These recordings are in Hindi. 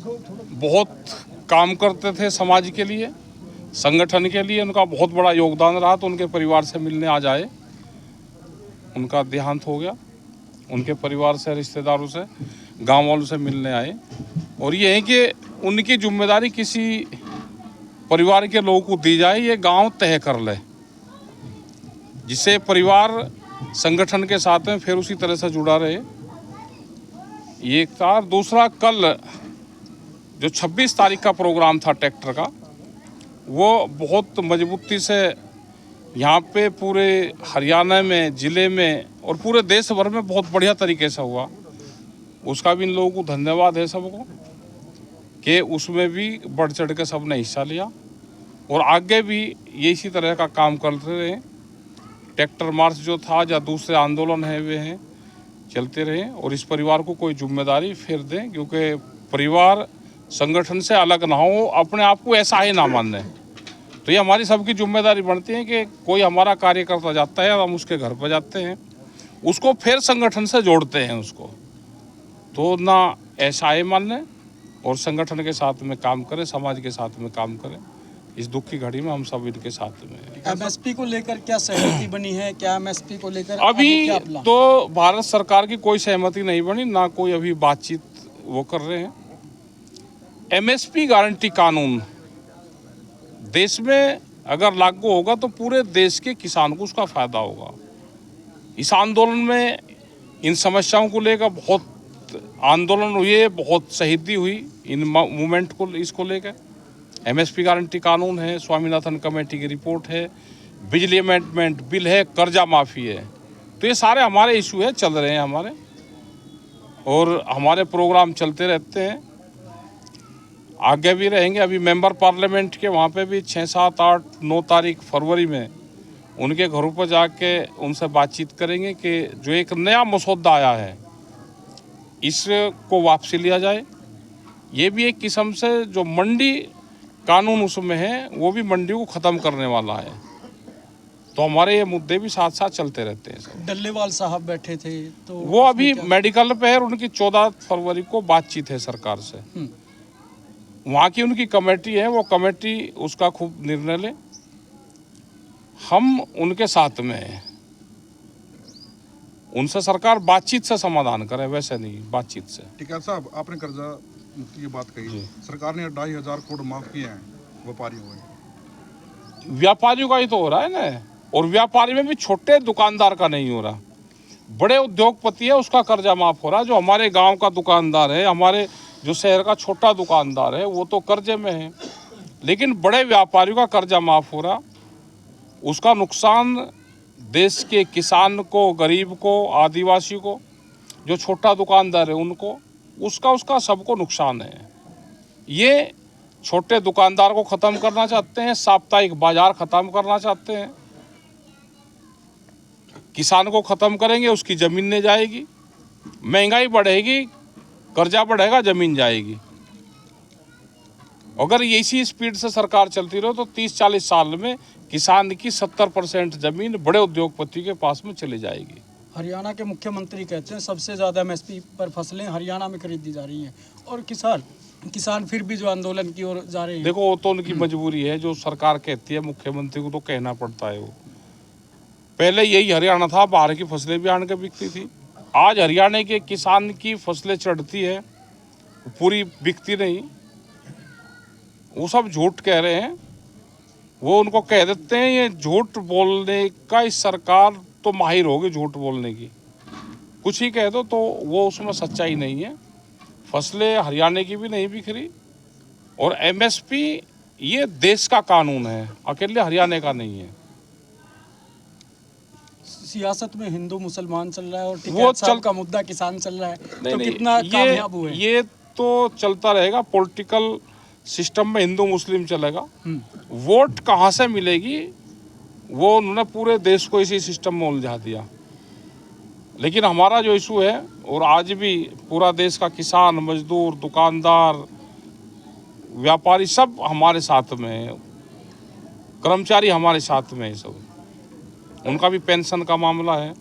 बहुत काम करते थे समाज के लिए, संगठन के लिए उनका बहुत बड़ा योगदान रहा। तो उनके परिवार से मिलने आज आए, उनका देहांत हो गया। उनके परिवार से, रिश्तेदारों से, गांव वालों से मिलने आए। और ये है कि उनकी जिम्मेदारी किसी परिवार के लोगों को दी जाए, ये गांव तय कर ले, जिससे परिवार संगठन के साथ में फिर उसी तरह से जुड़ा रहे। ये एक था। दूसरा, कल जो 26 तारीख का प्रोग्राम था ट्रैक्टर का, वो बहुत मजबूती से यहाँ पे पूरे हरियाणा में, ज़िले में और पूरे देश भर में बहुत बढ़िया तरीके से हुआ। उसका भी इन लोगों को धन्यवाद है सबको कि उसमें भी बढ़ चढ़ के सबने हिस्सा लिया। और आगे भी ये इसी तरह का काम करते रहे। ट्रैक्टर मार्च जो था या दूसरे आंदोलन है वे हैं, चलते रहे। और इस परिवार को कोई जिम्मेदारी फिर दें, क्योंकि परिवार संगठन से अलग ना हो, अपने आप को ऐसा ही ना माने। तो ये हमारी सबकी जिम्मेदारी बनती है कि कोई हमारा कार्यकर्ता जाता है, हम उसके घर पर जाते हैं, उसको फिर संगठन से जोड़ते हैं उसको। तो ना ऐसा ही मान लें और संगठन के साथ में काम करें, समाज के साथ में काम करें। इस दुख की घड़ी में हम सब इनके साथ में हैं। एमएसपी को लेकर क्या सहमति बनी है? क्या एमएसपी को लेकर अभी तो भारत सरकार की कोई सहमति नहीं बनी, ना कोई अभी बातचीत वो कर रहे हैं। एमएसपी गारंटी कानून देश में अगर लागू होगा तो पूरे देश के किसान को उसका फायदा होगा। इस आंदोलन में इन समस्याओं को लेकर बहुत आंदोलन हुए, बहुत शहीदी हुई इन मूवमेंट को, इसको लेकर। एमएसपी गारंटी कानून है, स्वामीनाथन कमेटी की रिपोर्ट है, बिजली अमेंडमेंट बिल है, कर्जा माफ़ी है। तो ये सारे हमारे इशू है, चल रहे हैं हमारे, और हमारे प्रोग्राम चलते रहते हैं, आगे भी रहेंगे। अभी मेंबर पार्लियामेंट के वहाँ पे भी 6, 7, 8, 9 तारीख फरवरी में उनके घरों पर जाके उनसे बातचीत करेंगे कि जो एक नया मसौदा आया है इसको वापसी लिया जाए। ये भी एक किस्म से जो मंडी कानून उसमें है, वो भी मंडी को ख़त्म करने वाला है। तो हमारे ये मुद्दे भी साथ साथ चलते रहते हैं सब। डल्लेवाल साहब बैठे थे तो वो अभी मेडिकल पे है, उनकी 14 फरवरी को बातचीत है सरकार से। वहाँ की उनकी कमेटी है, वो कमेटी उसका खूब निर्णय ले। हम उनके साथ में हैं, उनसे सरकार बातचीत से समाधान करे, वैसे नहीं, बातचीत से। टिकैत साहब, आपने कर्जा मुक्ति की बात कही, सरकार ने 2,500 करोड़ माफ किए हैं व्यापारियों का ही तो हो रहा है ना। और व्यापारी में भी छोटे दुकानदार का नहीं हो रहा, बड़े उद्योगपति है उसका कर्जा माफ हो रहा। जो हमारे गांव का दुकानदार है, हमारे जो शहर का छोटा दुकानदार है, वो तो कर्जे में है, लेकिन बड़े व्यापारियों का कर्जा माफ हो रहा। उसका नुकसान देश के किसान को, गरीब को, आदिवासी को, जो छोटा दुकानदार है उनको, उसका सबको नुकसान है। ये छोटे दुकानदार को ख़त्म करना चाहते हैं, साप्ताहिक बाजार ख़त्म करना चाहते हैं, किसान को ख़त्म करेंगे, उसकी ज़मीन नहीं जाएगी, महंगाई बढ़ेगी, कर्जा बढ़ेगा, ज़मीन जाएगी। अगर इसी स्पीड से सरकार चलती रहे तो 30-40 साल में किसान की 70% ज़मीन बड़े उद्योगपति के पास में चली जाएगी। हरियाणा के मुख्यमंत्री कहते हैं सबसे ज़्यादा एमएसपी पर फसलें हरियाणा में खरीदी जा रही हैं, और किसान फिर भी जो आंदोलन की ओर जा रहे हैं। देखो, वो तो उनकी मजबूरी है, जो सरकार कहती है, मुख्यमंत्री को तो कहना पड़ता है। वो पहले यही हरियाणा था, बाहर की फसलें भी आन के बिकती थी। आज हरियाणा के किसान की फसलें चढ़ती है, पूरी बिकती नहीं। वो सब झूठ कह रहे हैं, वो उनको कह देते हैं। ये झूठ बोलने का इस सरकार तो माहिर होगी, झूठ बोलने की। कुछ ही कह दो तो वो उसमें सच्चाई नहीं है। फसलें हरियाणा की भी नहीं बिक रही, और एमएसपी ये देश का कानून है, अकेले हरियाणा का नहीं है। सियासत में हिंदू मुसलमान चल रहा है और टिकैत साहब का मुद्दा किसान चल रहा है, तो कितना कामयाब हुए? ये तो चलता रहेगा। पॉलिटिकल सिस्टम में हिंदू मुस्लिम चलेगा। वोट कहाँ से मिलेगी, वो उन्होंने पूरे देश को इसी सिस्टम में उलझा दिया। लेकिन हमारा जो इशू है, और आज भी पूरा देश का किसान, मजदूर, दुकानदार, व्यापारी सब हमारे साथ में है, कर्मचारी हमारे साथ में है सब। उनका भी पेंशन का मामला है,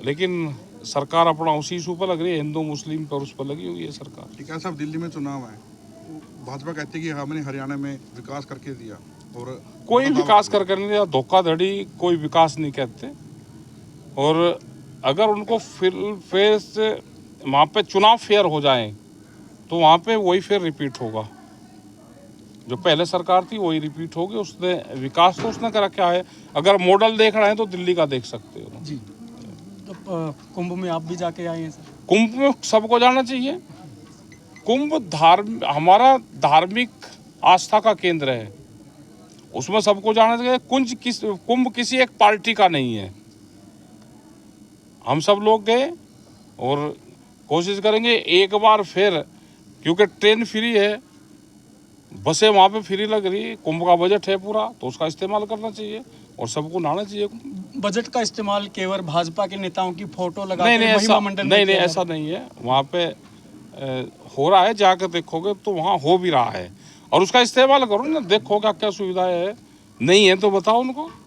लेकिन सरकार अपना उसी इशू पर लग रही है, हिंदू मुस्लिम पर उस पर लगी हुई है सरकार। ठीक है साहब, दिल्ली में चुनाव है, भाजपा कहती है कि हमने हरियाणा में विकास करके दिया, और कोई विकास करके नहीं दिया, धोखाधड़ी कोई विकास नहीं कहते। और अगर उनको फिर से वहाँ पे चुनाव फेयर हो जाए तो वहाँ पे वही फिर रिपीट होगा, जो पहले सरकार थी वही रिपीट होगी। उसने विकास तो उसने कर रखा है, अगर मॉडल देख रहे हैं तो दिल्ली का देख सकते हो। जी, तो कुंभ में आप भी जाके आए हैं सर? कुंभ में सबको जाना चाहिए। कुंभ हमारा धार्मिक आस्था का केंद्र है, उसमें सबको जाना चाहिए। कुंभ किसी एक पार्टी का नहीं है। हम सब लोग गए और कोशिश करेंगे एक बार फिर, क्योंकि ट्रेन फ्री है, बसें वहाँ पे फ्री लग रही, कुंभ का बजट है पूरा, तो उसका इस्तेमाल करना चाहिए और सबको नहाना चाहिए। बजट का इस्तेमाल केवल भाजपा के नेताओं की फोटो लगा नहीं, महिमा मंडल में किया ऐसा नहीं है। वहाँ पे हो रहा है, जाकर देखोगे तो वहाँ हो भी रहा है, और उसका इस्तेमाल करो ना, देखो क्या क्या सुविधाएं है। नहीं है तो बताओ उनको।